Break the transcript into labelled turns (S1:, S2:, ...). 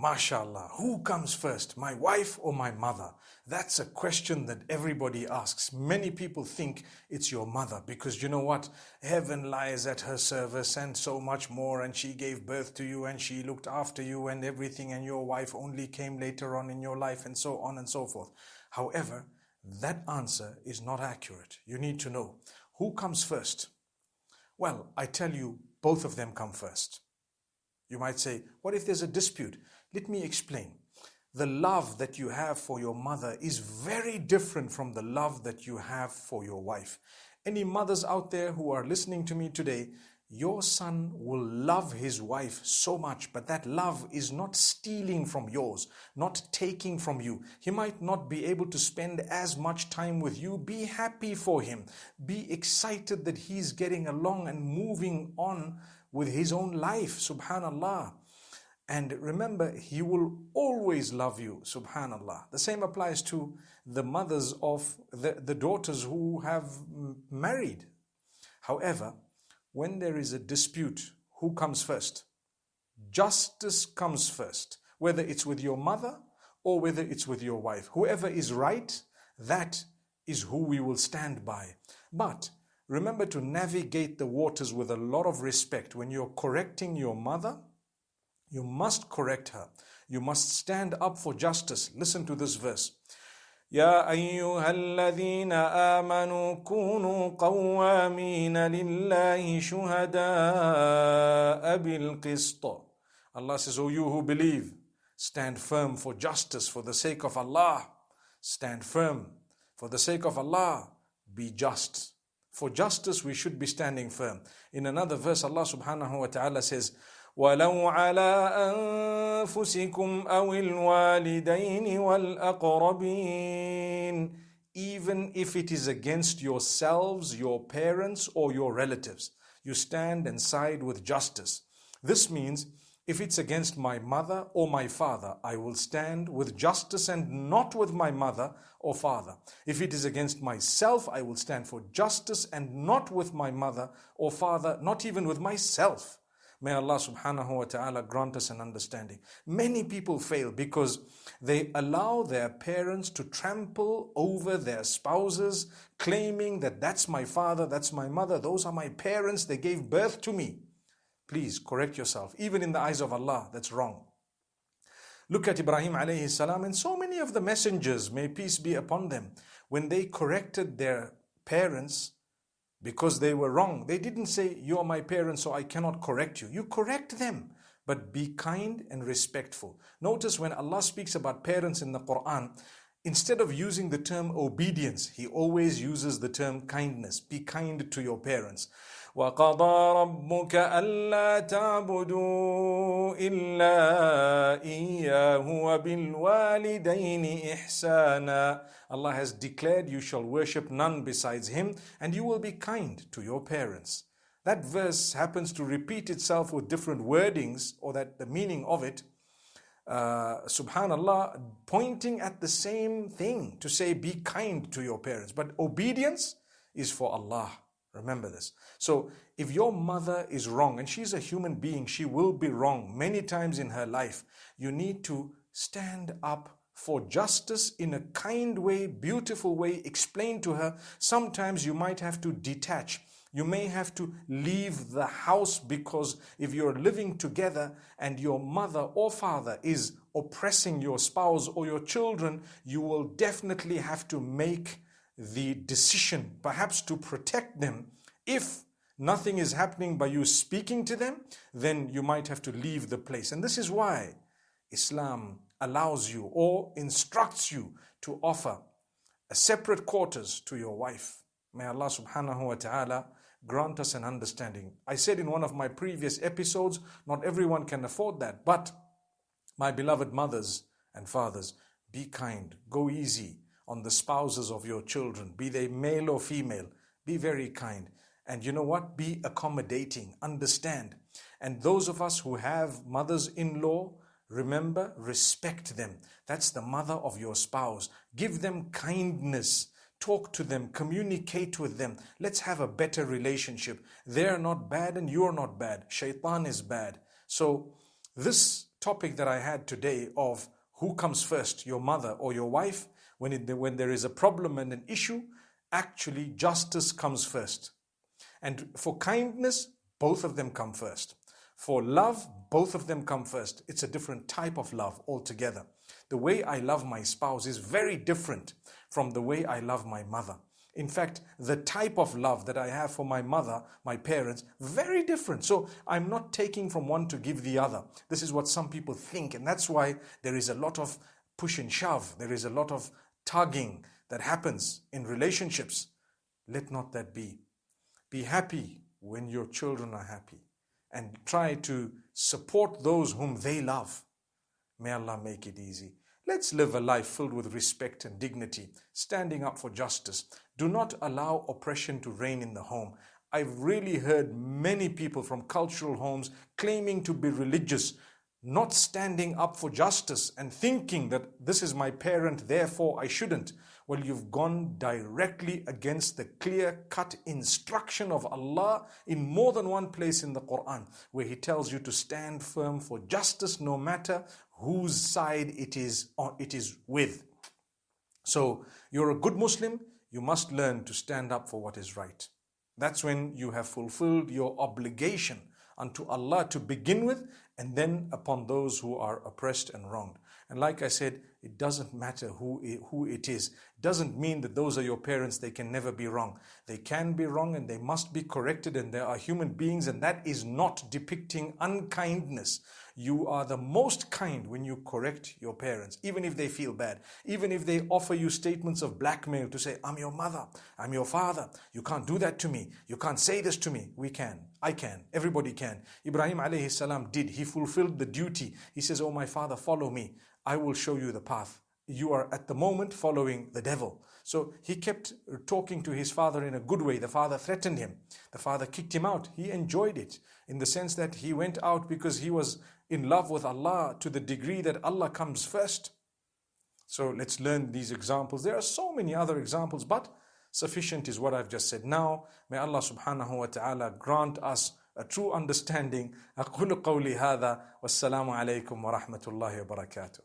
S1: MashaAllah, who comes first, my wife or my mother? That's a question that everybody asks. Many people think it's your mother because you know what? Heaven lies at her service and so much more, and she gave birth to you and she looked after you and everything, and your wife only came later on in your life, and so on and so forth. However, that answer is not accurate. You need to know who comes first. Well, I tell you, both of them come first. You might say, what if there's a dispute? Let me explain. The love that you have for your mother is very different from the love that you have for your wife. Any mothers out there who are listening to me today, your son will love his wife so much, but that love is not stealing from yours, not taking from you. He might not be able to spend as much time with you. Be happy for him. Be excited that he's getting along and moving on with his own life, subhanallah. And remember, he will always love you, subhanallah. The same applies to the mothers of the daughters who have married. However, when there is a dispute, who comes first? Justice comes first, whether it's with your mother or whether it's with your wife. Whoever is right, that is who we will stand by. But remember to navigate the waters with a lot of respect. When you're correcting your mother, you must correct her. You must stand up for justice. Listen to this verse. يا أيها الذين آمنوا كونوا قوامين لله شهداء بالقسط. Allah says, O you who believe, stand firm for justice for the sake of Allah. Stand firm for the sake of Allah. Be just. For justice we should be standing firm. In another verse, Allah subhanahu wa ta'ala says, وَلَوْ عَلَىٰ أَنفُسِكُمْ أَوِ الْوَالِدَيْنِ وَالْأَقْرَبِينَ. Even if it is against yourselves, your parents, or your relatives, you stand and side with justice. This means if it's against my mother or my father, I will stand with justice and not with my mother or father. If it is against myself, I will stand for justice and not with my mother or father, not even with myself. May Allah subhanahu wa ta'ala grant us an understanding. Many people fail because they allow their parents to trample over their spouses, claiming that that's my father, that's my mother, those are my parents, they gave birth to me. Please correct yourself. Even in the eyes of Allah, that's wrong. Look at Ibrahim alayhi salam and so many of the messengers, may peace be upon them, when they corrected their parents because they were wrong, they didn't say, you are my parents, so I cannot correct you. You correct them, but be kind and respectful. Notice when Allah speaks about parents in the Quran, instead of using the term obedience, He always uses the term kindness. Be kind to your parents. وَقَضَى رَبُّكَ أَلَّا تَعْبُدُوا إِلَّا إِيَّاهُ وَبِالْوَالِدَيْنِ إِحْسَانًا. Allah has declared you shall worship none besides Him, and you will be kind to your parents. That verse happens to repeat itself with different wordings, or that the meaning of it, subhanallah, pointing at the same thing, to say be kind to your parents. But obedience is for Allah. Remember this. So if your mother is wrong, and she's a human being, she will be wrong many times in her life, you need to stand up for justice in a kind way, beautiful way, explain to her. Sometimes you might have to detach. You may have to leave the house, because if you're living together and your mother or father is oppressing your spouse or your children, you will definitely have to make the decision, perhaps to protect them. If nothing is happening by you speaking to them, then you might have to leave the place. And this is why Islam allows you or instructs you to offer a separate quarters to your wife. May Allah subhanahu wa ta'ala grant us an understanding. I said in one of my previous episodes, not everyone can afford that, but my beloved mothers and fathers, be kind, go easy on the spouses of your children, be they male or female. Be very kind. And you know what? Be accommodating, understand. And those of us who have mothers-in-law, remember, respect them. That's the mother of your spouse. Give them kindness. Talk to them, communicate with them. Let's have a better relationship. They're not bad and you're not bad. Shaitan is bad. So this topic that I had today of who comes first, your mother or your wife, when there is a problem and an issue, actually justice comes first. And for kindness, both of them come first. For love, both of them come first. It's a different type of love altogether. The way I love my spouse is very different from the way I love my mother. In fact, the type of love that I have for my mother, my parents, very different. So I'm not taking from one to give the other. This is what some people think, and that's why there is a lot of push and shove. There is a lot of tugging that happens in relationships. Let not that be. Be happy when your children are happy, and try to support those whom they love. May Allah make it easy. Let's live a life filled with respect and dignity, standing up for justice. Do not allow oppression to reign in the home. I've really heard many people from cultural homes claiming to be religious, not standing up for justice and thinking that this is my parent, therefore I shouldn't. Well, you've gone directly against the clear-cut instruction of Allah in more than one place in the Quran, where He tells you to stand firm for justice no matter whose side it is with. So you're a good Muslim, you must learn to stand up for what is right. That's when you have fulfilled your obligation unto Allah to begin with, and then upon those who are oppressed and wronged. And like I said, it doesn't matter who it is. It doesn't mean that those are your parents, they can never be wrong. They can be wrong and they must be corrected, and they are human beings, and that is not depicting unkindness. You are the most kind when you correct your parents, even if they feel bad, even if they offer you statements of blackmail to say, I'm your mother, I'm your father, you can't do that to me, you can't say this to me. We can, I can, everybody can. Ibrahim alayhi salam did. He fulfilled the duty. He says, oh my father, follow me, I will show you the path. You are at the moment following the devil. So he kept talking to his father in a good way. The father threatened him. The father kicked him out. He enjoyed it in the sense that he went out because he was in love with Allah to the degree that Allah comes first. So let's learn these examples. There are so many other examples, but sufficient is what I've just said. Now, may Allah subhanahu wa ta'ala grant us a true understanding. أقول قولي هذا والسلام عليكم ورحمة الله وبركاته.